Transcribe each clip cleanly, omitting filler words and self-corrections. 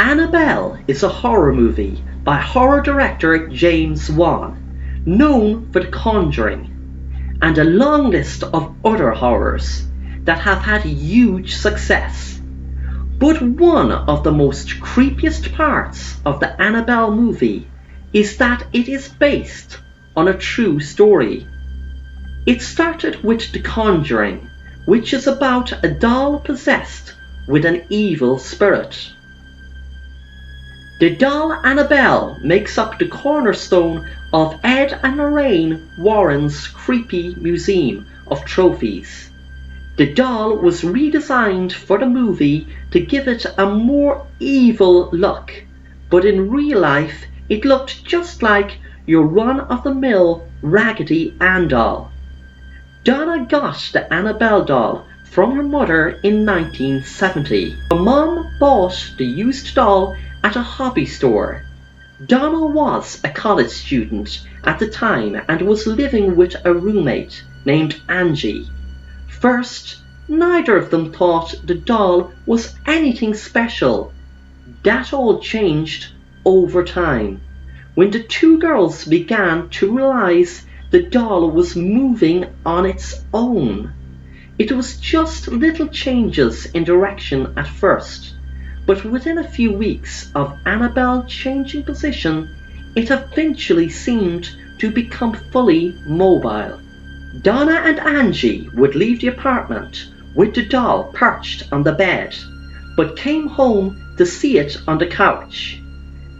Annabelle is a horror movie by horror director James Wan, known for The Conjuring, and a long list of other horrors that have had huge success. But one of the most creepiest parts of the Annabelle movie is that it is based on a true story. It started with The Conjuring, which is about a doll possessed with an evil spirit. The doll Annabelle makes up the cornerstone of Ed and Lorraine Warren's creepy museum of trophies. The doll was redesigned for the movie to give it a more evil look, but in real life it looked just like your run-of-the-mill Raggedy Ann doll. Donna got the Annabelle doll from her mother in 1970. Her mom bought the used doll at a hobby store. Donna was a college student at the time and was living with a roommate named Angie. First, neither of them thought the doll was anything special. That all changed over time, when the two girls began to realize the doll was moving on its own. It was just little changes in direction at first, but within a few weeks of Annabelle changing position, it eventually seemed to become fully mobile. Donna and Angie would leave the apartment with the doll perched on the bed, but came home to see it on the couch.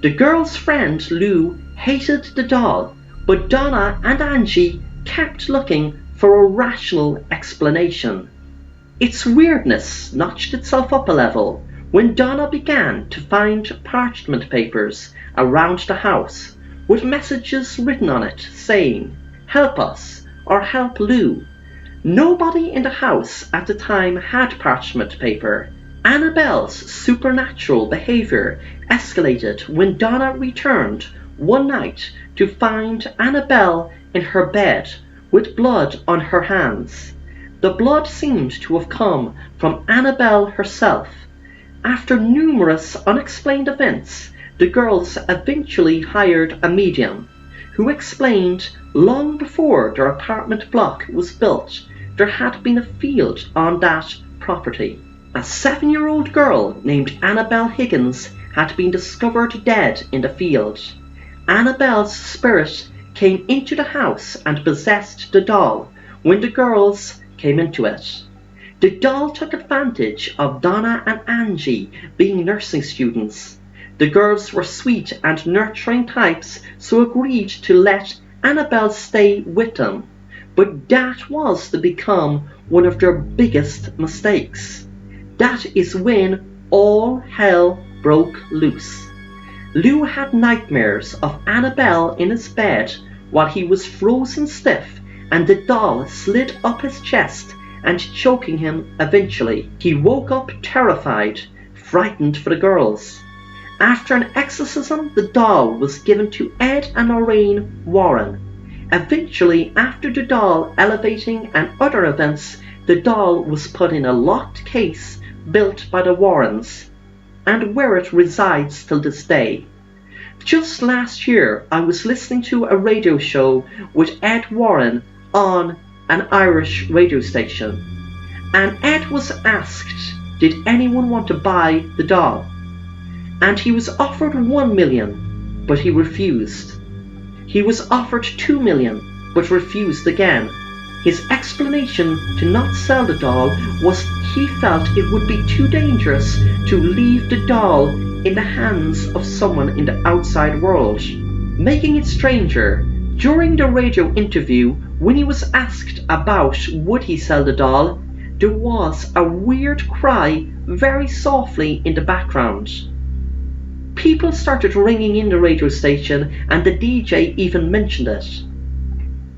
The girl's friend Lou hated the doll, but Donna and Angie kept looking for a rational explanation. Its weirdness notched itself up a level when Donna began to find parchment papers around the house with messages written on it saying, "Help us" or "Help Lou." Nobody in the house at the time had parchment paper. Annabelle's supernatural behavior escalated when Donna returned one night to find Annabelle in her bed with blood on her hands. The blood seemed to have come from Annabelle herself. After numerous unexplained events, the girls eventually hired a medium, who explained long before their apartment block was built, there had been a field on that property. A 7-year-old girl named Annabelle Higgins had been discovered dead in the field. Annabelle's spirit came into the house and possessed the doll when the girls came into it. The doll took advantage of Donna and Angie being nursing students. The girls were sweet and nurturing types, so agreed to let Annabelle stay with them. But that was to become one of their biggest mistakes. That is when all hell broke loose. Lou had nightmares of Annabelle in his bed while he was frozen stiff, and the doll slid up his chest and choking him eventually. He woke up terrified, frightened for the girls. After an exorcism, the doll was given to Ed and Lorraine Warren. Eventually, after the doll elevating and other events, the doll was put in a locked case built by the Warrens, and where it resides till this day. Just last year, I was listening to a radio show with Ed Warren on an Irish radio station, and Ed was asked, did anyone want to buy the doll? And he was offered $1 million, but he refused. He was offered $2 million, but refused again. His explanation to not sell the doll was he felt it would be too dangerous to leave the doll in the hands of someone in the outside world. Making it stranger, during the radio interview, when he was asked about would he sell the doll, there was a weird cry very softly in the background. People started ringing in the radio station, and the DJ even mentioned it.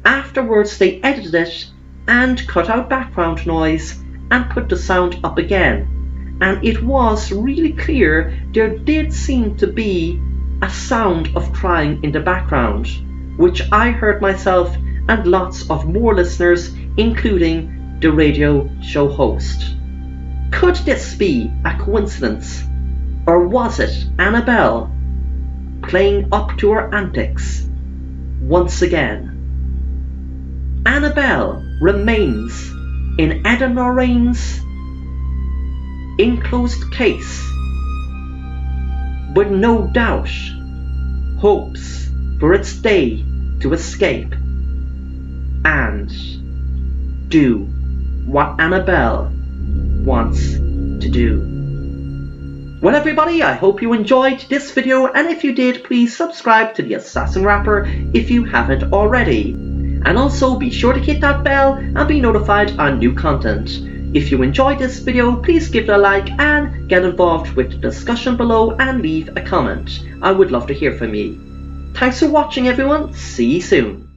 Afterwards they edited it and cut out background noise and put the sound up again, and it was really clear there did seem to be a sound of crying in the background, which I heard myself and lots of more listeners, including the radio show host. Could this be a coincidence? Or was it Annabelle playing up to her antics once again? Annabelle remains in Ed and Lorraine's enclosed case, with no doubt hopes for its day to escape and do what Annabelle wants to do. Well everybody, I hope you enjoyed this video, and if you did, please subscribe to the Assassin Rapper if you haven't already. And also be sure to hit that bell and be notified on new content. If you enjoyed this video, please give it a like and get involved with the discussion below and leave a comment. I would love to hear from you. Thanks for watching everyone, see you soon.